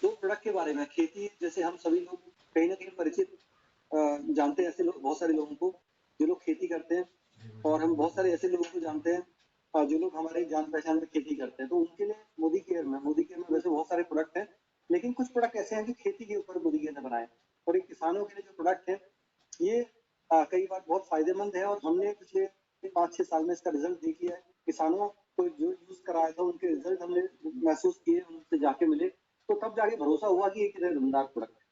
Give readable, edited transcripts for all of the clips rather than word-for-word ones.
दो प्रोडक्ट के बारे में। खेती, जैसे हम सभी लोग कहीं ना कहीं परिचित जानते हैं ऐसे लोग, बहुत सारे लोगों को जो लोग खेती करते हैं, और हम बहुत सारे ऐसे लोगों को जानते हैं जो लोग हमारे जान पहचान में खेती करते हैं। तो उनके लिए मोदी केयर में वैसे बहुत सारे प्रोडक्ट हैं, लेकिन कुछ प्रोडक्ट ऐसे हैं जो खेती के ऊपर मोदी केयर ने बनाए, और एक किसानों के लिए जो प्रोडक्ट है ये कई बार बहुत फायदेमंद है, और हमने पिछले 5-6 साल में इसका रिजल्ट देख लिया है। किसानों को जो यूज कराया था उनके रिजल्ट हमने महसूस किए, उनसे जाके मिले, तो तब जाके भरोसा हुआ कि एक दमदार प्रोडक्ट है।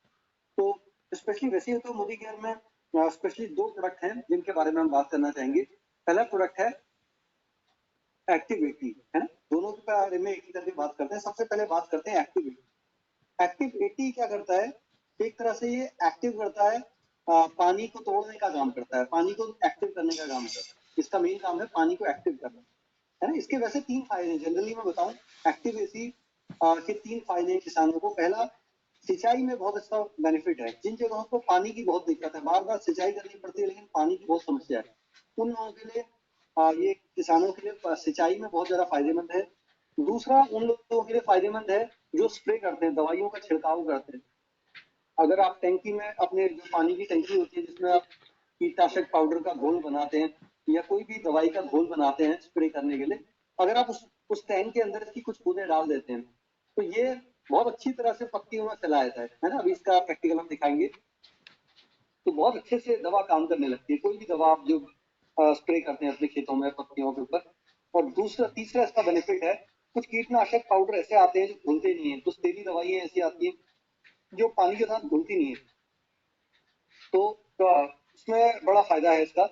तो स्पेशली वैसे तो मोदी केयर में स्पेशली दो प्रोडक्ट हैं जिनके बारे में हम बात करना चाहेंगे। पहला प्रोडक्ट है एक्टिव 80, है ना। दोनों के बारे में एक ही करके बात करते हैं। सबसे पहले बात करते हैं एक्टिव 80। एक्टिव 80 क्या करता है, एक तरह से ये एक्टिव करता है, पानी को तोड़ने का काम करता है, पानी को एक्टिव करने का काम करता है। इसका मेन काम है पानी को एक्टिव करना, है ना। इसके वैसे 3 फायदे हैं, जनरली मैं बताऊं एक्टिव 80 के 3 फायदे हैं किसानों को। पहला, सिंचाई में बहुत अच्छा बेनिफिट है। जिन जगहों को पानी की बहुत दिक्कत है, बार बार सिंचाई करनी पड़ती है लेकिन पानी की बहुत समस्या है, उन लोगों के लिए ये किसानों के लिए सिंचाई में बहुत ज्यादा फायदेमंद है। दूसरा, उन लोगों के लिए फायदेमंद है जो स्प्रे करते हैं, दवाइयों का छिड़काव करते हैं। अगर आप टैंकी में अपने जो पानी की टैंकी होती है जिसमें आप कीटनाशक पाउडर का घोल बनाते हैं या कोई भी दवाई का घोल बनाते हैं स्प्रे करने के लिए, अगर आप उस टैंक के अंदर इसकी कुछ बूंदें डाल देते हैं तो ये बहुत अच्छी तरह से पत्तियों में फैला जाता है ना। अभी इसका प्रैक्टिकल हम दिखाएंगे, तो बहुत अच्छे से दवा काम करने लगती है, कोई भी दवा आप जो स्प्रे करते हैं अपने खेतों में पत्तियों के ऊपर। और तीसरा इसका बेनिफिट है, कुछ कीटनाशक पाउडर ऐसे आते हैं जो घुलते नहीं है, कुछ तेली दवाइयां ऐसी आती है जो पानी के साथ घुलती नहीं है, तो उसमें बड़ा फायदा है इसका,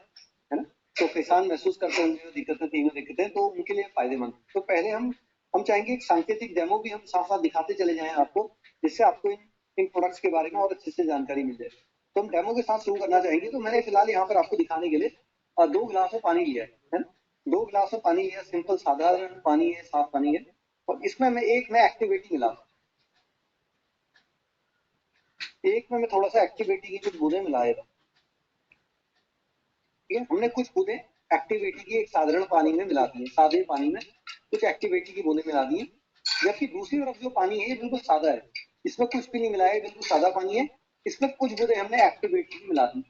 है ना। तो किसान महसूस करते होंगे दिक्कतें, तीनों दिक्कतें, तो उनके लिए फायदेमंद। तो पहले हम चाहेंगे एक सांकेतिक डेमो भी हम साथ साथ दिखाते चले जाएं आपको, जिससे आपको इन प्रोडक्ट्स के बारे में और अच्छे से जानकारी मिल जाए। तो हम डेमो के साथ शुरू करना चाहेंगे। तो मैंने फिलहाल यहाँ पर आपको दिखाने के लिए 2 गिलास में पानी लिया है ना। 2 गिलास में पानी लिया, सिंपल साधारण पानी है, साफ पानी है, और इसमें मैं एक्टिवेटी मिला, एक में मैं थोड़ा सा एक्टिवेटी की कुछ बूंदे मिलाएगा। ठीक है, हमने कुछ बूंदे एक्टिवेटी की एक साधारण पानी में मिला दी है, सादे पानी में कुछ एक्टिवेटी की बूंदे मिला दी है। जबकि दूसरी तरफ जो पानी है ये बिल्कुल सादा है, इसमें कुछ भी नहीं मिलाया है, बिल्कुल सादा पानी है, इसमें कुछ बूंदे हमने एक्टिवेटी की मिला दी।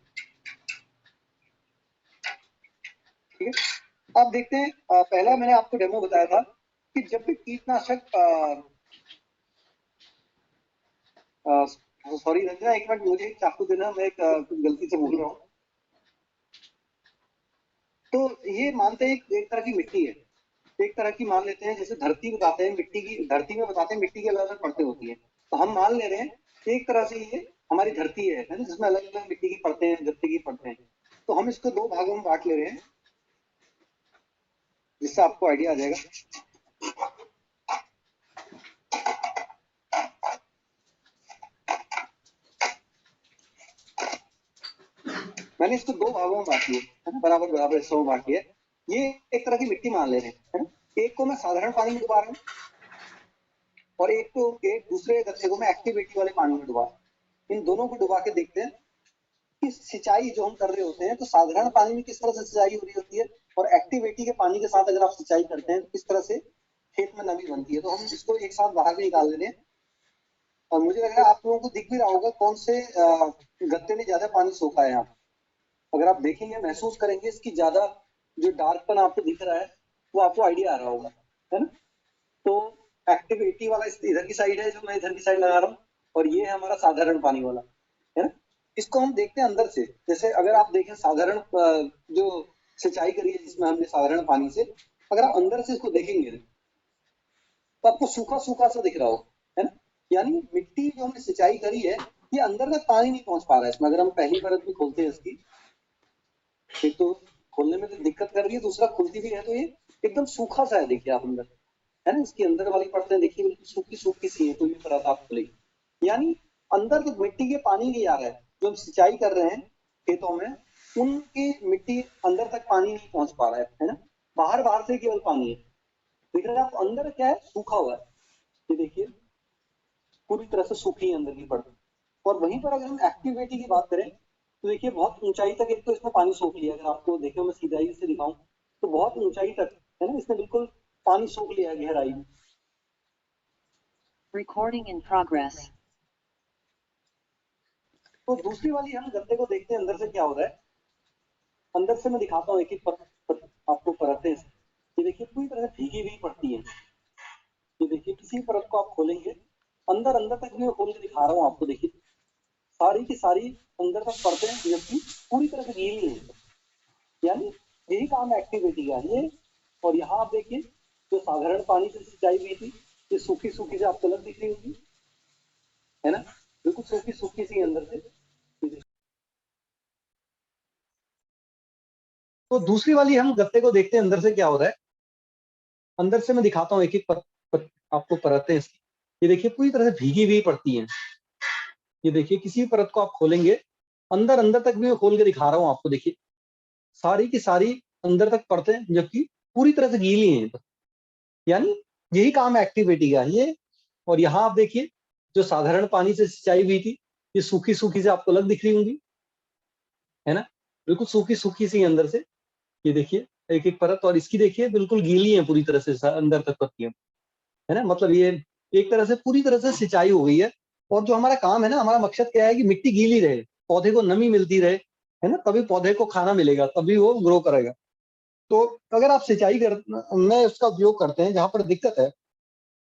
ठीक है, अब देखते हैं। पहला मैंने आपको डेमो बताया था कि जब भी कीटनाशक, सॉरी रंजना, एक मिनट मुझे चाकू देना, मैं कुछ गलती से बोल रहा हूँ। तो ये मानते हैं एक तरह की मिट्टी है, एक तरह की मान लेते हैं, जैसे धरती बताते हैं, मिट्टी की, धरती में बताते हैं मिट्टी की अलग अलग परतें होती है, तो हम मान ले रहे हैं एक तरह से ये हमारी धरती है ना, जिसमें अलग अलग मिट्टी की परतें हैं, धरती की परतें हैं। तो हम इसको 2 भागों में बांट ले रहे हैं, जिससे आपको आइडिया आ जाएगा। मैंने इसको 2 भागों में बांट लिया है ना, बराबर बराबर हिस्सों में बांट लिया। ये एक तरह की मिट्टी मान ले रहे हैं, है ना। एक को मैं साधारण पानी में डुबा रहा हूँ और एक दूसरे गत्थे को मैं एक्टिवेटी वाले पानी में डुबा, इन दोनों को डुबा के देखते हैं कि सिंचाई जो हम कर रहे होते हैं तो साधारण पानी में किस तरह से सिंचाई हो रही होती है, और एक्टिवेटी के पानी के साथ अगर आप सिंचाई करते हैं तो किस तरह से खेत में नमी बनती है। तो हम इसको एक साथ बाहर भी निकाल लेते हैं, और मुझे लग रहा है आप लोगों को दिख भी रहा होगा कौन से गत्ते में ज्यादा पानी सोखा है यहाँ। अगर आप देखेंगे, महसूस करेंगे, इसकी ज्यादा जो डार्कपन आपको दिख रहा है वो आपको आइडिया आ रहा होगा, है ना। तो एक्टिविटी वाला इधर की साइड है जो मैं इधर की साइड लगा रहा हूँ, और ये है हमारा साधारण पानी वाला, है ना। इसको हम देखते हैं अंदर से, जैसे अगर आप देखें साधारण जो सिंचाई करी है जिसमें हमने साधारण पानी से, अगर आप अंदर से इसको देखेंगे तो आपको सूखा सूखा सा दिख रहा हो, है ना। यानी मिट्टी जो हमने सिंचाई करी है ये अंदर तक पानी नहीं पहुंच पा रहा है इसमें। अगर हम पहली परत भी खोलते हैं इसकी, एक तो खोलने में तो दिक्कत कर रही है, दूसरा खुलती भी है तो ये एकदम सूखा सा है, देखिए आप अंदर, है ना। इसकी अंदर वाली परतें देखिए बिल्कुल सूखी सूखी सी है, कोई भी परत आप खोलेगी, यानी अंदर तो मिट्टी के पानी नहीं आ रहा है। जो हम सिंचाई कर रहे हैं खेतों में, उनकी मिट्टी अंदर तक पानी नहीं पहुंच पा रहा है ना। बाहर बाहर से केवल पानी है, लेकिन आप अंदर क्या है, सूखा हुआ है, ये देखिए पूरी तरह से सूखी है अंदर की परत। और वहीं पर अगर हम एक्टिविटी की बात करें तो देखिए बहुत ऊंचाई तक एक तो इसमें पानी सोख लिया, अगर आपको देखे मैं सीधाई से दिखाऊं तो बहुत ऊंचाई तक, है ना, इसने बिल्कुल पानी सोख लिया है गहराई में। Recording in progress. तो दूसरी वाली हम गत्ते को देखते हैं अंदर से क्या हो रहा है। अंदर से मैं दिखाता हूँ एक एक आपको परतें। ये देखिए पूरी तरह से भीगी हुई पड़ती है। ये देखिए किसी परत को आप खोलेंगे, अंदर अंदर तक भी मैं खोल के दिखा रहा हूँ आपको। देखिए सारी की सारी अंदर तक परतें जबकि पूरी तरह से गीली है, यानी यही काम एक्टिविटी का ये। और यहाँ आप देखिए जो साधारण पानी से सिंचाई हुई थी, ये सूखी सूखी से आपको अलग दिख रही होगी, है ना, बिल्कुल सूखी सूखी सी अंदर से। तो दूसरी वाली हम गत्ते को देखते हैं अंदर से क्या हो रहा है। अंदर से मैं दिखाता हूँ एक एक आपको परतें इसकी। ये देखिए पूरी तरह से भीगी हुई पड़ती है। ये देखिए किसी परत को आप खोलेंगे, अंदर अंदर तक भी मैं खोल के दिखा रहा हूँ आपको। देखिए सारी की सारी अंदर तक परतें जबकि पूरी तरह से गीली हैं, यानी यही काम है एक्टिविटी का ये। और यहाँ आप देखिए जो साधारण पानी से सिंचाई हुई थी, ये सूखी सूखी से आपको अलग दिख रही होंगी, है ना, बिल्कुल सूखी सूखी सी अंदर से। ये देखिए एक एक परत, और इसकी देखिए बिल्कुल गीली है पूरी तरह से अंदर तक पत्तियां, है ना। मतलब ये एक तरह से पूरी तरह से सिंचाई हो गई है। और जो हमारा काम है ना, हमारा मकसद क्या है कि मिट्टी गीली रहे, पौधे को नमी मिलती रहे, है ना, तभी पौधे को खाना मिलेगा, तभी वो ग्रो करेगा। तो अगर आप सिंचाई में उसका उपयोग करते हैं जहां पर दिक्कत है,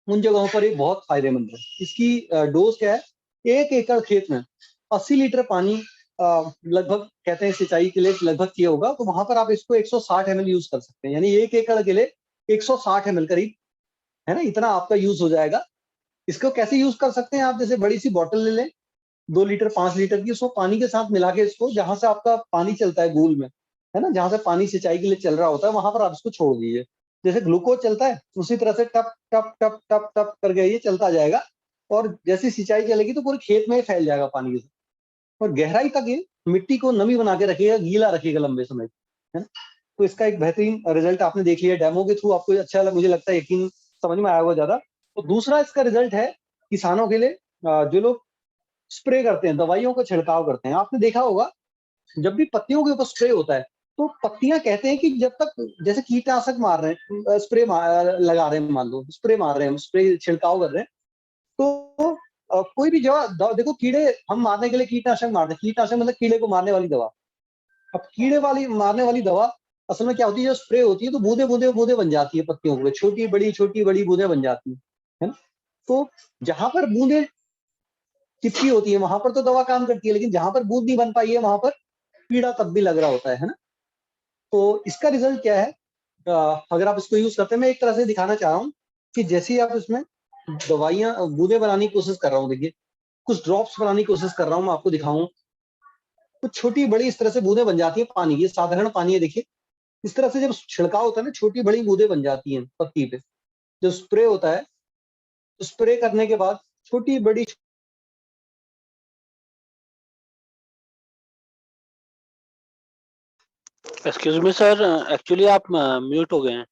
उन जगहों पर ये बहुत फायदेमंद है। इसकी डोज क्या है, 1 एकड़ खेत में 80 लीटर पानी लगभग कहते हैं सिंचाई के लिए लगभग चाहिए होगा, तो वहां पर आप इसको 160 ml यूज कर सकते हैं, यानी 1 एकड़ के लिए 160 ml करीब, है ना, इतना आपका यूज हो जाएगा। इसको कैसे यूज कर सकते हैं आप, जैसे बड़ी सी बॉटल ले लें 2 लीटर 5 लीटर की, उसको पानी के साथ मिला के इसको जहां से आपका पानी चलता है गूल में, है ना, जहां से पानी सिंचाई के लिए चल रहा होता है, वहां पर आप इसको छोड़ दीजिए। जैसे ग्लूकोज चलता है उसी तरह से टप टप टप टप टप करके ये चलता जाएगा, और जैसी सिंचाई चलेगी तो पूरे खेत में फैल जाएगा पानी के साथ, और गहराई तक ये मिट्टी को नमी बना के रखेगा, गीला रखेगा लंबे समय, है ना। तो इसका एक बेहतरीन रिजल्ट आपने देख लिया डेमो के थ्रू, आपको अच्छा लगा, मुझे लगता है यकीन समझ में आया होगा ज्यादा। तो दूसरा इसका रिजल्ट है किसानों के लिए, जो लोग स्प्रे करते हैं, दवाइयों का छिड़काव करते हैं। आपने देखा होगा जब भी पत्तियों के ऊपर स्प्रे होता है, तो पत्तियां कहते हैं कि जब तक, जैसे कीटनाशक मार रहे हैं, लगा रहे हैं, मान लो स्प्रे मार रहे हैं, स्प्रे छिड़काव कर रहे हैं, तो कोई भी जगह देखो, कीड़े हम मारने के लिए कीटनाशक मारते हैं, कीटनाशक मतलब कीड़े को मारने वाली दवा। अब कीड़े वाली मारने वाली दवा असल में क्या होती है, जो स्प्रे होती है तो बूंदे बूंदे बूंदे बन जाती है पत्तियों पे, छोटी बड़ी बूंदे बन जाती है ना। तो जहां पर बूंदे चिपकी होती है वहां पर तो दवा काम करती है, लेकिन जहां पर बूंद नहीं बन पाई है वहां पर कीड़ा तब भी लग रहा होता है ना। तो इसका रिजल्ट क्या है, अगर आप इसको यूज करते हैं, मैं एक तरह से दिखाना चाह रहा हूँ कि जैसे ही आप इसमें दवाइयां बूंदे बनाने की कोशिश कर रहा हूँ, देखिए कुछ ड्रॉप्स बनाने की कोशिश कर रहा हूँ, मैं आपको दिखाऊं, कुछ छोटी बड़ी इस तरह से बूंदे बन जाती है पानी की, साधारण पानी है, देखिए इस तरह से जब छिड़काव होता है ना, छोटी बड़ी बूंदे बन जाती हैं पत्ती पे। जब स्प्रे होता है तो स्प्रे करने के बाद छोटी बड़ी, एक्सक्यूज मी सर, एक्चुअली आप म्यूट हो गए हैं।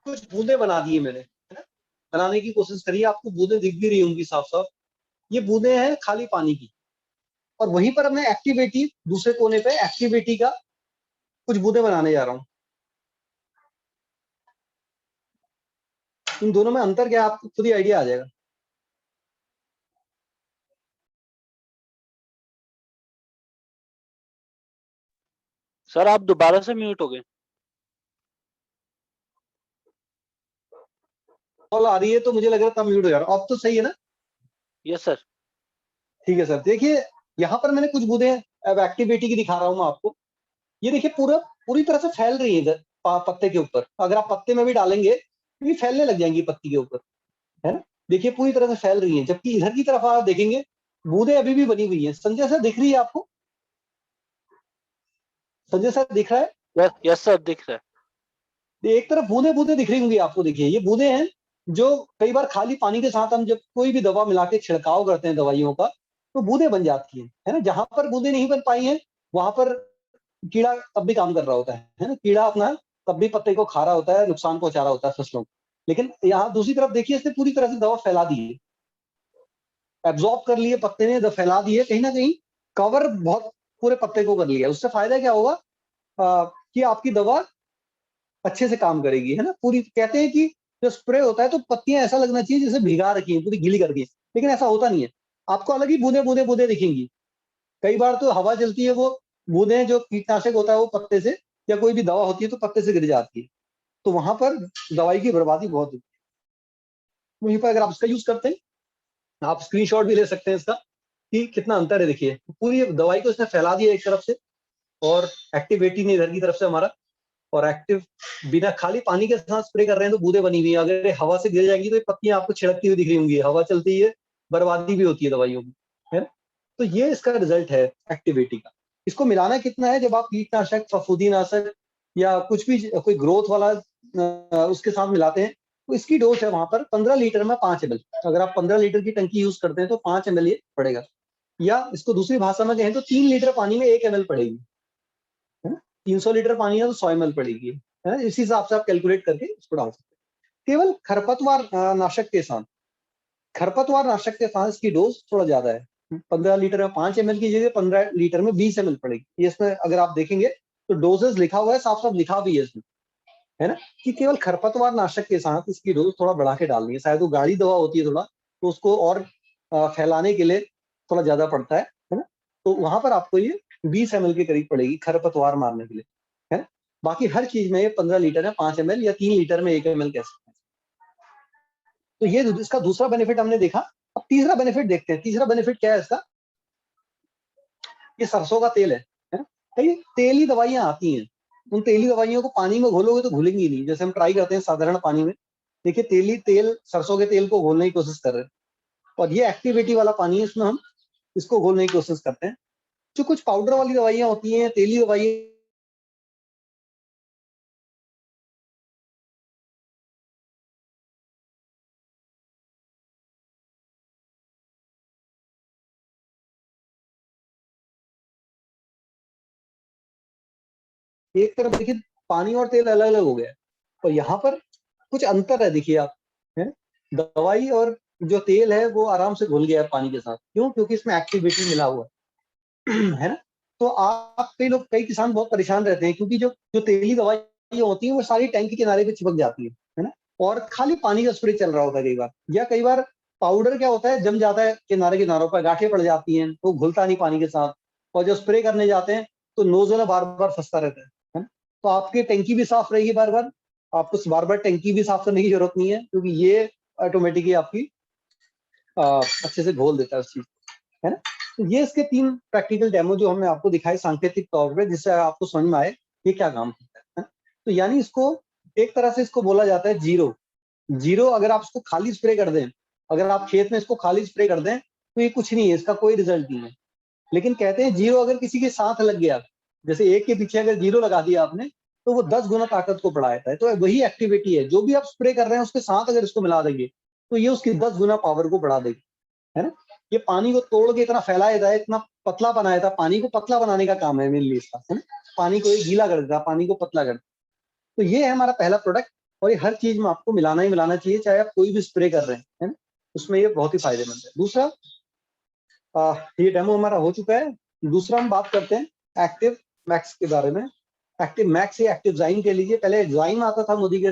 कुछ बूंदे बना दिए मैंने, है ना, बनाने की कोशिश करी, आपको बूंदे दिख भी रही होंगी साफ साफ। ये बूंदे हैं खाली पानी की, और वहीं पर मैं एक्टिविटी दूसरे कोने पे एक्टिविटी का कुछ बूंदे बनाने जा रहा हूँ। इन दोनों में अंतर क्या है आपको खुद ही आइडिया आ जाएगा। सर आप दोबारा से म्यूट हो गए। कॉल आ रही है तो मुझे लग रहा था म्यूट हो जा रहा हूँ। अब तो सही है ना? Yes sir. ठीक है सर। देखिए यहाँ पर मैंने कुछ बूंदे अब एक्टिविटी की दिखा रहा हूँ मैं आपको। ये देखिए पूरी तरह से फैल रही है इधर पत्ते के ऊपर। अगर आप पत्ते में भी डालेंगे तो ये फैलने लग जाएंगी पत्ती के ऊपर, है ना। देखिए पूरी तरह से फैल रही है, जबकि इधर की तरफ आप देखेंगे बूंदे अभी भी बनी हुई है। संजय सर दिख रही है आपको? संजय सर दिख रहा है? यस सर दिख रहा है। एक तरफ बूंदे बूंदे दिख रही होंगी आपको। देखिए ये बूंदे हैं जो कई बार खाली पानी के साथ हम जब कोई भी दवा मिला के छिड़काव करते हैं दवाइयों का, तो बूंदे बन जाती है ना। जहां पर बूंदे नहीं बन पाई हैं वहां पर कीड़ा तब भी काम कर रहा होता है ना, कीड़ा अपना तब भी पत्ते को खा रहा होता है, नुकसान पहुंचा रहा होता है फसलों को। लेकिन यहाँ दूसरी तरफ देखिए, इसने पूरी तरह से दवा फैला दी है, एब्जॉर्ब कर लिए पत्ते ने, फैला दी है, कहीं ना कहीं कवर बहुत पूरे पत्ते को कर लिया। उससे फायदा क्या होगा कि आपकी दवा अच्छे से काम करेगी, है ना। पूरी कहते हैं कि जो स्प्रे होता है तो पत्तियां ऐसा लगना चाहिए जैसे भिगा रखी हैं, पूरी गीली कर दी है, लेकिन ऐसा होता नहीं है। आपको अलग ही बूंदे बूंदे बूंदे दिखेंगी। कई बार तो हवा चलती है, वो बूंदे जो कीटनाशक होता है वो पत्ते से, या कोई भी दवा होती है तो पत्ते से गिर जाती है, तो वहां पर दवाई की बर्बादी बहुत होती है। वहीं पर अगर आप इसका यूज करते हैं, आप स्क्रीनशॉट भी ले सकते हैं इसका कि कितना अंतर है। देखिए पूरी दवाई को इसने फैला दिया एक तरफ से, और एक्टिविटी नहीं इधर की तरफ से हमारा, और एक्टिव बिना खाली पानी के साथ स्प्रे कर रहे हैं तो बूंदे बनी हुई है। अगर हवा से गिर जाएंगी तो ये पत्तियां आपको छिड़कती हुई दिख रही होंगी, हवा चलती है, बर्बादी भी होती है दवाइयों की, है ना। तो ये इसका रिजल्ट है एक्टिविटी का। इसको मिलाना कितना है, जब आप कीटनाशक, फफूंदीनाशक या कुछ भी कोई ग्रोथ वाला उसके साथ मिलाते हैं, तो इसकी डोज है वहां पर 15 लीटर में 5 ml। अगर आप 15 लीटर की टंकी यूज करते हैं तो 5 ml ये पड़ेगा, या इसको दूसरी भाषा में कहें तो 3 लीटर पानी में 1 ml पड़ेगी, है ना। 300 लीटर पानी है तो 100 ml पड़ेगी, है ना। इसी हिसाब से आप कैलकुलेट करके इसको डाल सकते हैं। केवल खरपतवार नाशक के साथ, खरपतवार नाशक के साथ इसकी डोज थोड़ा ज्यादा है। 15 लीटर में 5 ml की जगह 15 लीटर में 20 ml पड़ेगी। ये इसमें अगर आप देखेंगे तो डोजेस लिखा हुआ है, साफ साफ लिखा भी है इसमें, है ना, कि केवल खरपतवार नाशक के साथ इसकी डोज थोड़ा बढ़ा के डालनी है। शायद वो गाढ़ी दवा होती है थोड़ा, तो उसको और फैलाने के लिए थोड़ा ज्यादा पड़ता है ना। तो वहां पर आपको ये 20 ml के करीब पड़ेगी खरपतवार मारने के लिए, है ना। बाकी हर चीज में ये 15 लीटर है 5 ml, या 3 लीटर में 1 ml कह सकते हैं। तो ये इसका दूसरा बेनिफिट हमने देखा। अब तीसरा बेनिफिट देखते हैं। तीसरा बेनिफिट क्या है इसका, ये सरसों का तेल है ना। कई तेली दवाइयां आती हैं, उन तेली दवाइयों को पानी में घोलोगे तो घुलेंगी नहीं। जैसे हम ट्राई करते हैं साधारण पानी में, देखिए तेली तेल, सरसों के तेल को घोलने की कोशिश कर रहे हैं, और ये एक्टिविटी वाला पानी है, इसमें हम इसको घोलने की कोशिश करते हैं। जो कुछ पाउडर वाली दवाइयां होती हैं, तेली दवाई, एक तरफ देखिए पानी और तेल अलग अलग हो गया, और यहाँ पर कुछ अंतर है, देखिए आप, है। दवाई और जो तेल है वो आराम से घुल गया है पानी के साथ। क्यों? क्योंकि इसमें एक्टिविटी मिला हुआ है ना। तो आप, कई लोग, कई किसान बहुत परेशान रहते हैं, क्योंकि जो जो तेली दवाई होती है वो सारी टैंक के किनारे पे चिपक जाती है ना, और खाली पानी का स्प्रे चल रहा होता है कई बार, या कई बार पाउडर क्या होता है, जम जाता है किनारे किनारों पर, गांठें पड़ जाती हैं, तो घुलता नहीं पानी के साथ, और जब स्प्रे करने जाते हैं तो नोजल बार बार फंसता रहता है ना? तो आपकी टंकी भी साफ रहेगी बार बार, आपको बार बार टंकी भी साफ करने की जरूरत नहीं है, क्योंकि ये ऑटोमेटिकली आपकी अच्छे से घोल देता है उस चीज, है ना। तो ये इसके 3 प्रैक्टिकल डेमो जो हमने आपको दिखाए सांकेतिक तौर पे, जिससे आपको समझ में आए ये क्या काम करता है। तो यानी इसको एक तरह से इसको बोला जाता है जीरो। जीरो अगर आप इसको खाली स्प्रे कर दें, अगर आप खेत में इसको खाली स्प्रे कर दें तो ये कुछ नहीं है, इसका कोई रिजल्ट नहीं है। लेकिन कहते हैं जीरो अगर किसी के साथ लग गया, जैसे एक के पीछे अगर जीरो लगा दिया आपने, तो वो 10 गुना ताकत को बढ़ाता है। तो वही एक्टिविटी है, जो भी आप स्प्रे कर रहे हैं उसके साथ अगर इसको मिला देंगे तो ये उसकी 10 गुना पावर को बढ़ा देगी, है ना। ये पानी को तोड़ के इतना फैलाया था, इतना पतला बनाया था, पानी को पतला बनाने का काम है मेनली इसका, है ना। पानी को एक गीला कर देता, पानी को पतला कर देता। तो ये है हमारा पहला प्रोडक्ट, और ये हर चीज में आपको मिलाना ही मिलाना चाहिए, चाहे आप कोई भी स्प्रे कर रहे हैं, है ना। उसमें ये बहुत ही फायदेमंद है। दूसरा, ये डेमो हमारा हो चुका है। दूसरा हम बात करते हैं एक्टिव मैक्स के बारे में। एक्टिव मैक्स या एक्टिव जाइन के लिए, पहले जाइन आता था मोदी के,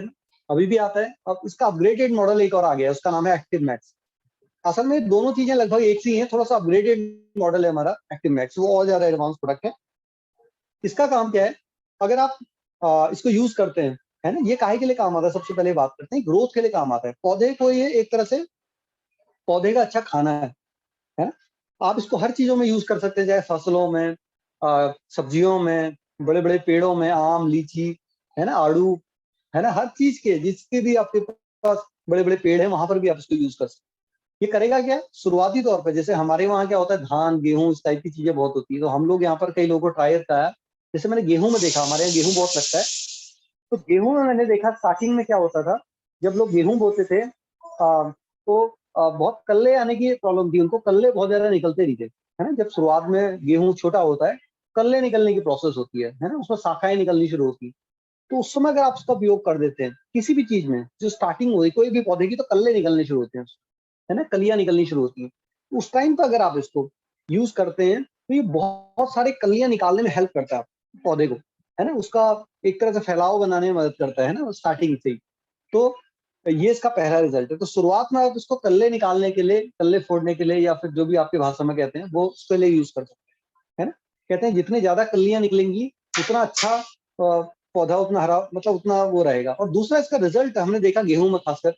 अभी भी आता है। अब इसका अपग्रेडेड मॉडल एक और आ गया है, उसका नाम है एक्टिव मैक्स। असल में दोनों चीजें लगभग एक सी हैं, थोड़ा सा अपग्रेडेड मॉडल है हमारा एक्टिव मैक्स, वो और ज्यादा एडवांस प्रोडक्ट है। इसका काम क्या है, अगर आप इसको यूज करते हैं, है ना, ये काहे के लिए काम आता है, सबसे पहले बात करते हैं। ग्रोथ के लिए काम आता है। पौधे को ये एक तरह से पौधे का अच्छा खाना है ना। आप इसको हर चीजों में यूज कर सकते हैं, चाहे फसलों में, सब्जियों में, बड़े बड़े पेड़ों में, आम, लीची, है ना, आड़ू, है ना, हर चीज के जिसके भी आपके पास बड़े बड़े पेड़ हैं वहां पर भी आप इसको यूज कर सकते हैं। ये करेगा क्या, शुरुआती तौर पर, जैसे हमारे वहाँ क्या होता है, धान, गेहूं, इस टाइप की चीजें बहुत होती है, तो हम लोग यहाँ पर कई लोगों को ट्राई कराया। जैसे मैंने गेहूं में देखा, हमारे यहाँ गेहूं बहुत लगता है, तो गेहूं में मैंने देखा स्टार्टिंग में क्या होता था, जब लोग गेहूं बोते थे तो बहुत कल्ले आने की प्रॉब्लम थी उनको, कल्ले बहुत ज्यादा निकलते नहीं थे, है ना। जब शुरुआत में गेहूं छोटा होता है कल्ले निकलने की प्रोसेस होती है ना, उसमें शाखाएं निकलनी शुरू होती है। तो उस समय अगर आप उसका उपयोग कर देते हैं किसी भी चीज में, जो स्टार्टिंग हो रही कोई भी पौधे की, तो कल्ले निकलने शुरू होते हैं, है ना, कलियां निकलनी शुरू होती हैं। उस टाइम पर अगर आप इसको यूज करते हैं तो ये बहुत सारे कलियां निकालने में हेल्प करता है पौधे को, है ना, उसका एक तरह से फैलाव बनाने में मदद करता है ना स्टार्टिंग से ही। तो ये इसका पहला रिजल्ट है। तो शुरुआत में आप इसको कल्ले निकालने के लिए, कल्ले फोड़ने के लिए, या फिर जो भी आपकी भाषा में कहते हैं, वो उसके लिए यूज कर सकते हैं, है ना। कहते हैं जितनी ज्यादा कलियां निकलेंगी उतना अच्छा पौधा, उतना हरा, मतलब उतना वो रहेगा। और दूसरा इसका रिजल्ट हमने देखा गेहूं में खासकर,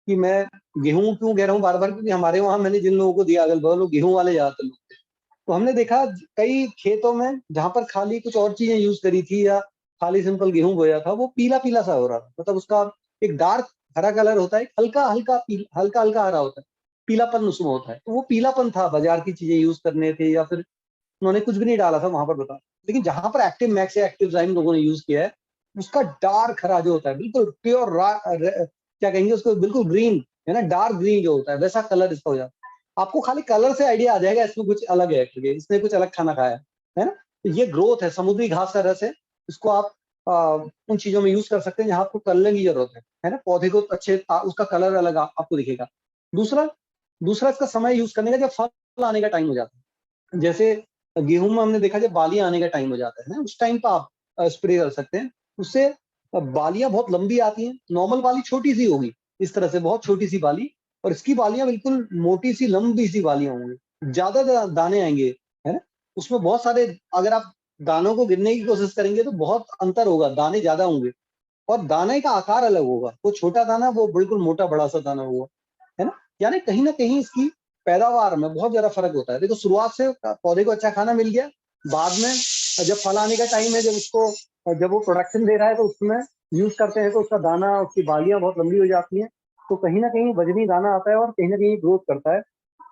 कि मैं गेहूं क्यों कह रहा हूँ बार बार, क्योंकि हमारे वहां मैंने जिन लोगों को दिया, अगल बगल, लोग गेहूं वाले ज्यादातर लोग थे। तो हमने देखा कई खेतों में जहां पर खाली कुछ और चीजें यूज करी थी, या खाली सिंपल गेहूं बोया था, वो पीला पीला सा हो रहा था। मतलब उसका एक डार्क हरा कलर होता है, हल्का हल्का हल्का हल्का हरा होता है, पीलापन उसमें होता है। तो वो पीलापन था, बाजार की चीजें यूज करने थे, या फिर उन्होंने कुछ भी नहीं डाला था वहां पर, बता। लेकिन जहां पर एक्टिव मैक्स या एक्टिव जाइम लोगों ने यूज किया है, उसका डार्क हरा जो होता है, बिल्कुल प्योर, क्या कहेंगे उसको, बिल्कुल ग्रीन, है ना, डार्क ग्रीन जो होता है, वैसा कलर इसका हो जाता है। आपको खाली कलर से आइडिया आ जाएगा इसमें कुछ अलग है, करके इसने कुछ अलग खाना खाया है ना। तो ये ग्रोथ है, समुद्री घास का रस है। इसको आप उन चीजों में यूज कर सकते हैं जहां आपको कलर की जरूरत है ना, पौधे को अच्छे उसका कलर अलग आपको दिखेगा। दूसरा दूसरा इसका समय यूज करने का, जब फल आने का टाइम हो जाता है, जैसे गेहूं में हमने देखा जब बालियां आने का टाइम हो जाता है ना, उस टाइम पर आप स्प्रे कर सकते हैं। उससे बालियां बहुत लंबी आती हैं, नॉर्मल बाली छोटी सी होगी, इस तरह से बहुत छोटी सी बाली, और इसकी बालियां बिल्कुल मोटी सी लंबी सी बालियां होंगी, ज्यादा दाने आएंगे, है ना। उसमें बहुत सारे, अगर आप दानों को गिनने की कोशिश करेंगे तो बहुत अंतर होगा, दाने ज्यादा होंगे, और दाने का आकार अलग होगा, वो छोटा दाना, वो बिल्कुल मोटा बड़ा सा दाना होगा, है ना कहीं इसकी पैदावार में बहुत ज्यादा फर्क होता है। देखो, शुरुआत से पौधे को अच्छा खाना मिल गया, बाद में जब फल आने का टाइम है, जब वो प्रोडक्शन दे रहा है, तो उसमें यूज करते हैं, तो उसका दाना, उसकी बालियां बहुत लंबी हो जाती हैं। तो कहीं ना कहीं वजनी दाना आता है, और कहीं ना कहीं ग्रोथ करता है,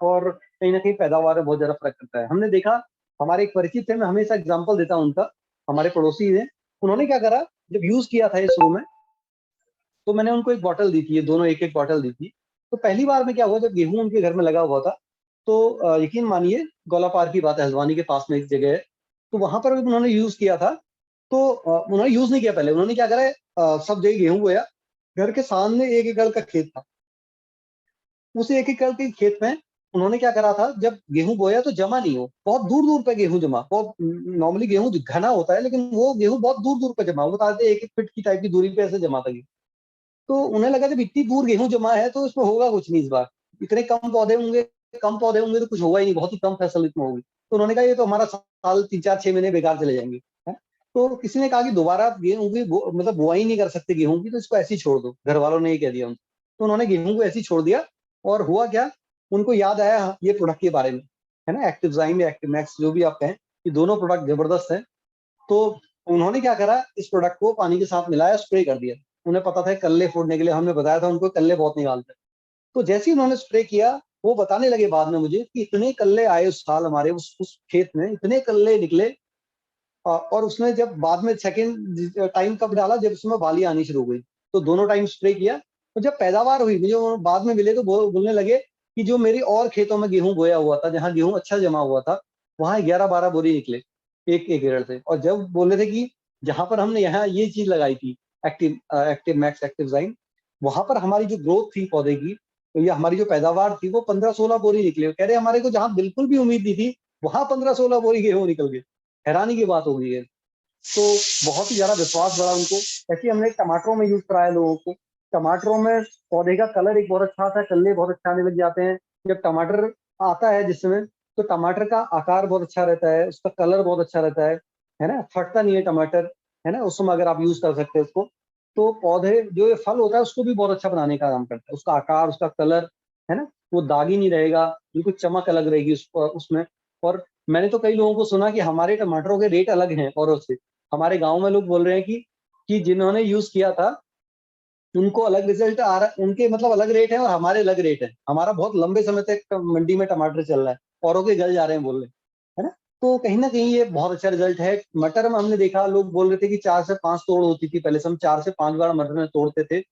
और कहीं ना कहीं पैदावार में बहुत ज्यादा फर्क करता है। हमने देखा, हमारे एक परिचित थे, मैं हमेशा एग्जाम्पल देता हूँ उनका, हमारे पड़ोसी थे। उन्होंने क्या करा, जब यूज किया था ये शुरू में, तो मैंने उनको एक बॉटल दी थी, ये दोनों एक एक बॉटल दी थी। तो पहली बार में क्या हुआ, जब गेहूं उनके घर में लगा हुआ था, तो यकीन मानिए, गौलापार की बात है, हल्द्वानी के पास में एक जगह है, तो वहां पर उन्होंने यूज किया था। तो उन्होंने यूज नहीं किया पहले, उन्होंने क्या करा, सब जगह गेहूं बोया, घर के सामने एक एकड़ का खेत था, उस एक एकड़ के खेत में उन्होंने क्या करा था, जब गेहूं बोया तो जमा नहीं हो, बहुत दूर दूर पे गेहूं जमा, बहुत, नॉर्मली गेहूं घना होता है, लेकिन वो गेहूं बहुत दूर दूर पे जमा, वो बताते 1-1 फीट की टाइप की दूरी पे ऐसे जमा था। तो उन्हें लगा जब इतनी दूर गेहूं जमा है तो इसमें होगा कुछ नहीं इस बार, इतने कम पौधे होंगे तो कुछ होगा ही नहीं, बहुत ही कम फसल इसमें होगी। तो उन्होंने कहा ये तो हमारा साल 3-4-6 महीने बेकार चले जाएंगे, है। तो किसी ने कहा कि दोबारा गेहूं की मतलब बुआई नहीं कर सकते गेहूं की, तो इसको ऐसे ही छोड़ दो, घर वालों ने ये कह दिया उनको। तो उन्होंने गेहूं को ऐसे ही छोड़ दिया, और हुआ क्या, उनको याद आया ये प्रोडक्ट के बारे में, है ना, एक्टिव जाइम या एक्टिव मैक्स, जो भी आप कहें, ये दोनों प्रोडक्ट जबरदस्त है। तो उन्होंने क्या करा, इस प्रोडक्ट को पानी के साथ मिलाया, स्प्रे कर दिया। उन्हें पता था कल्ले फोड़ने के लिए, हमने बताया था उनको कल्ले बहुत निकालते हैं। तो जैसे ही उन्होंने स्प्रे किया, वो बताने लगे बाद में मुझे कि इतने कल्ले आए उस साल हमारे उस खेत में, इतने कल्ले निकले। और उसने जब बाद में सेकेंड टाइम कब डाला, जब उसमें बाली आनी शुरू हो गई, तो दोनों टाइम स्प्रे किया। तो जब पैदावार हुई, मुझे वो बाद में मिले, तो बोलने लगे कि जो मेरी और खेतों में गेहूं बोया हुआ था, जहां गेहूं अच्छा जमा हुआ था, वहां 11-12 बोरी निकले एक एक एकड़ से। और जब बोल रहे थे कि जहां पर हमने यहाँ ये चीज लगाई थी, एक्टिव मैक्स, एक्टिव जाइन, वहां पर हमारी जो ग्रोथ थी पौधे की, तो ये हमारी जो पैदावार थी, वो 15-16 बोरी निकले। कह रहे हमारे को जहां बिल्कुल भी उम्मीद नहीं थी, वहां 15-16 बोरी गेहूं निकल गए। हैरानी की बात हो गई है। तो बहुत ही ज्यादा विश्वास बढ़ा उनको। ऐसे ही हमने टमाटरों में यूज कराया लोगों को। टमाटरों में पौधे का कलर एक बहुत अच्छा आता है, कल्ले बहुत अच्छा आने लग जाते हैं जब टमाटर आता है जिसमें। तो टमाटर का आकार बहुत अच्छा रहता है, उसका कलर बहुत अच्छा रहता है ना, फटता नहीं है टमाटर, है ना, उस समय अगर आप यूज कर सकते हैं उसको। तो पौधे, जो ये फल होता है, उसको भी बहुत अच्छा बनाने का काम करता है, उसका आकार, उसका कलर, है ना, वो दागी नहीं रहेगा, बिल्कुल चमक अलग रहेगी उसमें। और मैंने तो कई लोगों को सुना कि हमारे टमाटरों के रेट अलग हैं औरों से। हमारे गांव में लोग बोल रहे हैं कि जिन्होंने यूज किया था उनको अलग रिजल्ट आ रहा, उनके मतलब अलग रेट है और हमारे अलग रेट है। हमारा बहुत लंबे समय तक मंडी में टमाटर चल रहा है, औरों के गल जा रहे हैं, बोल रहे हैं, है ना। तो कहीं ना कहीं ये बहुत अच्छा रिजल्ट है। मटर में हमने देखा, लोग बोल रहे थे कि 4 से 5 तोड़ होती थी पहले से, हम 4 से 5 बार मटर में तोड़ते थे।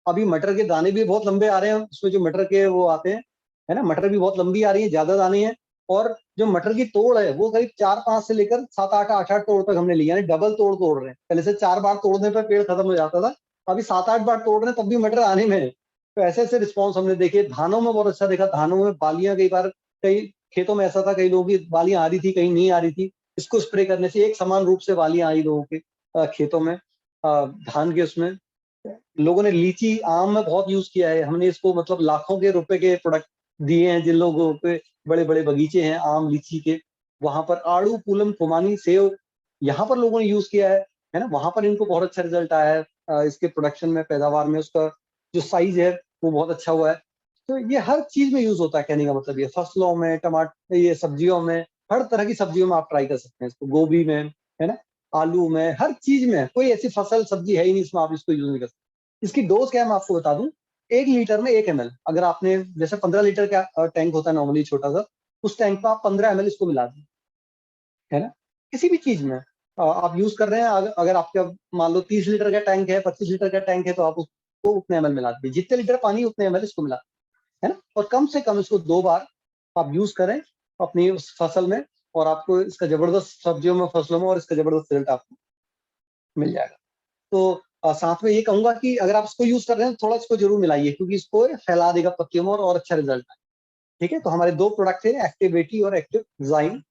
अभी मटर के दाने भी बहुत लंबे आ रहे हैं, उसमें जो मटर के वो आते हैं, है ना, मटर भी बहुत लंबी आ रही है, ज्यादा दाने हैं। और जो मटर की तोड़ है वो करीब 4-5 से लेकर 7-8 8-8 तोड़ तक हमने लिया, यानी डबल तोड़ रहे हैं। पहले से 4 बार तोड़ने पे पेड़ खत्म हो जाता था, अभी 7-8 बार तोड़ रहे हैं तब भी मटर आने में है। तो ऐसे ऐसे रिस्पॉन्स हमने देखे। धानों में बहुत अच्छा देखा, धानों में बालियां कई बार, कई खेतों में ऐसा था कई लोगों की बालियां आ रही थी, कहीं नहीं आ रही थी। इसको स्प्रे करने से एक समान रूप से बालियां आई लोगों के खेतों में। धान के उसमें लोगों ने लीची आम में बहुत यूज किया है हमने इसको, मतलब लाखों के रुपए के प्रोडक्ट दिए हैं जिन लोगों पे बड़े बड़े बगीचे हैं आम लीची के। वहां पर आड़ू पूलम खुमानी सेव यहाँ पर लोगों ने यूज किया है ना, वहां पर इनको बहुत अच्छा रिजल्ट आया है इसके प्रोडक्शन में, पैदावार में, उसका जो साइज है वो बहुत अच्छा हुआ है। तो ये हर चीज में यूज होता है, कहने का मतलब ये फसलों में, टमाटर, ये सब्जियों में, हर तरह की सब्जियों में आप ट्राई कर सकते हैं इसको, गोभी में, है ना, आलू में, हर चीज में। कोई ऐसी फसल सब्जी है ही नहीं इसमें आप इसको यूज नहीं कर सकते। इसकी डोज क्या है मैं आपको बता दूं, 1 लीटर में 1 ml। अगर आपने जैसे 15 लीटर का टैंक होता है नॉर्मली छोटा सा, उस टैंक में आप 15 ml इसको मिला दें, है ना। किसी भी चीज में आप यूज कर रहे हैं, अगर आपका मान लो 30 लीटर का टैंक है, 25 लीटर का टैंक है, तो आप उसको उतने ml मिला दीजिए, जितने लीटर पानी उतने ml इसको मिला, है ना। और कम से कम इसको 2 बार आप यूज करें अपनी उस फसल में, और आपको इसका जबरदस्त सब्जियों में, फसलों में, और इसका जबरदस्त रिजल्ट आपको मिल जाएगा। तो साथ में ये कहूंगा कि अगर आप इसको यूज कर रहे हैं थोड़ा इसको जरूर मिलाइए, क्योंकि इसको फैला देगा पत्तियों में और अच्छा रिजल्ट आए। ठीक है, तो हमारे 2 प्रोडक्ट है, एक्टिवेटी और एक्टिव डिजाइन,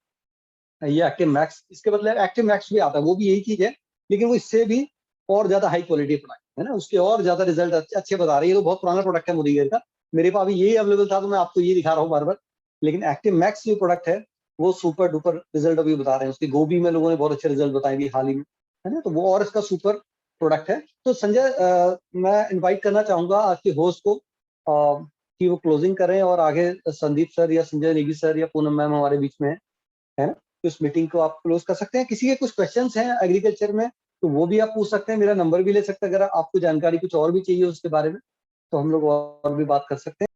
ये एक्टिव मैक्स। इसके बदले एक्टिव मैक्स भी आता है, वो भी यही चीज है, लेकिन वो इससे भी और ज्यादा हाई क्वालिटी प्रोडक्ट है ना, उसके और ज्यादा रिजल्ट अच्छे बता रही है। तो बहुत पुराना प्रोडक्ट है मोदीगेर का, मेरे पास अभी यही अवेलेबल था तो मैं आपको ये दिखा रहा हूँ बार बार। लेकिन एक्टिव मैक्स जो प्रोडक्ट है वो सुपर डुपर रिजल्ट अभी बता रहे हैं। उसकी गोभी में लोगों ने बहुत अच्छे रिजल्ट बताए अभी हाल ही में, है ना, तो वो और इसका सुपर प्रोडक्ट है। तो संजय, मैं इन्वाइट करना चाहूंगा आज के होस्ट को कि वो क्लोजिंग करें, और आगे संदीप सर या संजय नेगी सर या पूनम मैम हमारे बीच में है ना, तो इस मीटिंग को आप क्लोज कर सकते हैं। किसी के कुछ क्वेश्चंस हैं एग्रीकल्चर में तो वो भी आप पूछ सकते हैं, मेरा नंबर भी ले सकते हैं। अगर आपको जानकारी कुछ और भी चाहिए उसके बारे में तो हम लोग और भी बात कर सकते हैं।